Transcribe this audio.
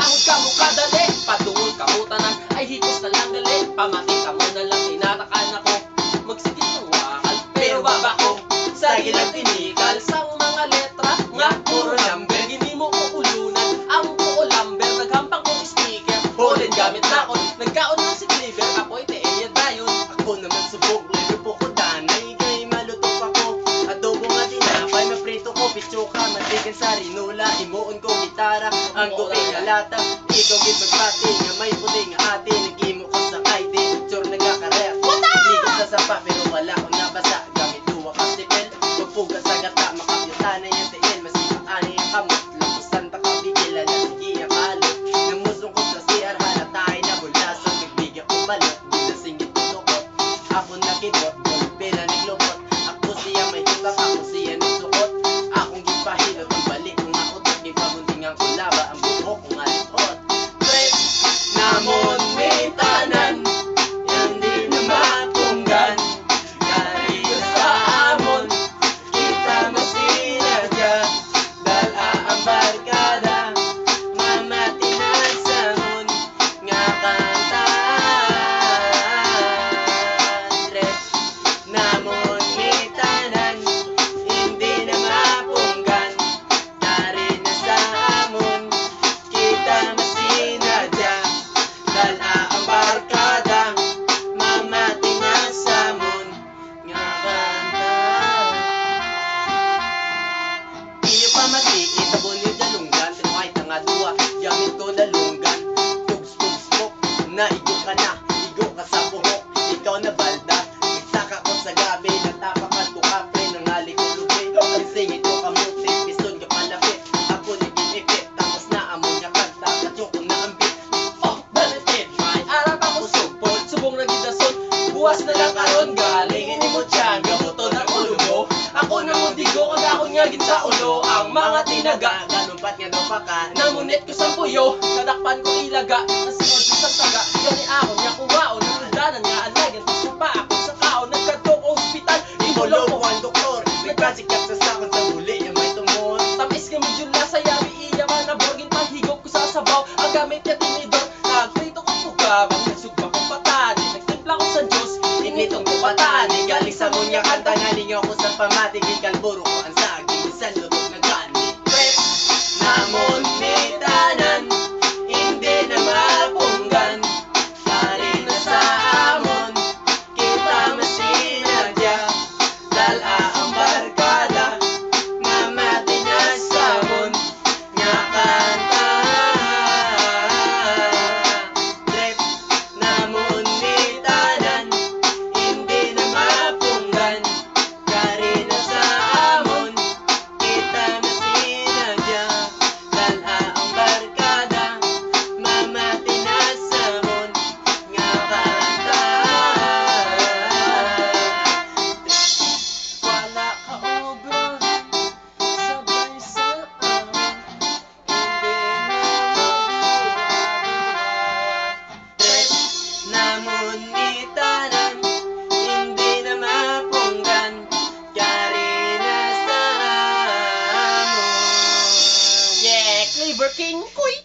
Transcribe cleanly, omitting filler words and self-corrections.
Sahod ka mo kadali, patungol kamutanan ay hikos na lang dali. Pamating ka mo na lang, tinatakan ako magsigit ng wakal, pero baba ko sa gilang tinikal. Sang mga letra, nga puro number. Gini mo ko ulunan, ang buo lamber. Naghampang kong speaker, holen gamit na ako. Nagkaon lang si Cleaver, apoy te Elia dayon. Ako naman subok, lupo ko danay. Kay malutop ako, adobo nga tinapay. Maprito ko, pichoka, mantigan sa rinula. Imuon ko gitara, ang tubig nga lata. Ikaw git magpati, nga may puti nga ate. Nag-imo ko sa ID, picture nagkakaref. Nagligod sa sapa, pero wala ko nabasa. Gamit duwa ka stipel, magpuga sa gata. Makapyutan na yung tiil, masipaan na yung kamot. Lapusan ta ka, bigila na sige ang kalot. Namusong ko sa CR, halatay na bulasong. Nagbigyan ko balot, ginasingit ko tukot. Ako nakibot, pila naglubot. Ako siya may hutang, ako siya nagsukot. Akong gipahilot, ang balik kong makutot. Gipabuntingan ko laba, ang buhok kong alipot. Prep, namon may tanan, hindi na mapunggan. Kariyo sa amon, kita masinadya. Dala ang barkada, mamati na samon. Nga kantaan, Prep, namon may tanan, hindi na mapunggan. Dari na sa amon, kita masinadya. Dala ang barkada, mamati na samon. Nga kantaan. Iyo pa mati, itabon yung dalunggan. Pero kahit nga duwa, yamin ko dalunggan. Tugs-tugs ko, naigo ka na, igo ka sa buhok. Ikaw na balda, nagsaka ko sa gabi. Natapakan ko kapre, nangali ko lubi. Isingit ko kamuti, piston ka palapit. Ako naging-ipit, tapos na amon niya kanta. Katsyo na ang beat. Oh, benefit, may arap ako supot. Subong na gidason, buwas na lang karon. Galing mo tiyan, gamuton ang ulo mo. Ako na mo digo, kag ako nga gid sa ulo. Ang mga tinaga, Ganun ba't nga daw pa ka? namunit ko sa puyo. Kadakpan ko ilaga, nasunod ko sa taga. Gani ako niya kuwaon, nagdanan nga alagan. Sa pa ako sa kaon, nagkadto ko ospital. Ibulo Ibulo ko ang doktor, nagkasikat sa sakon sa huli. Yung may tumor. tamis ka medyo nasa yari. Iya man na borgin, panghigop ko sa sabaw. Ang gamit niya tinidor, nagprito ko pugabang. Nagsugba ko patani, nagtimpla ko sa Diyos. Initong ko patani, galing sa munya kanta. Ngaling ako sa pamatig, ikalburo ko ang saging. Bisan lubog na gani. Prep, Namon may tanan, hindi na mapunggan. Kari na sa amon, kita masinadya. Dala ang barkada, mamati na samon. Nga kantaan. Trip, namon may tanan, hindi na mapunggan. Kari na sa amon, kita masinadya. Dala ang barkada, mamati na samon. Nga kantaan. wala ka obra, sabay sa amin. Hindi na Trip, namon ni tanan, hindi na mapunggan. Kari na sa amon. Yeah, Cleaver King, kuy!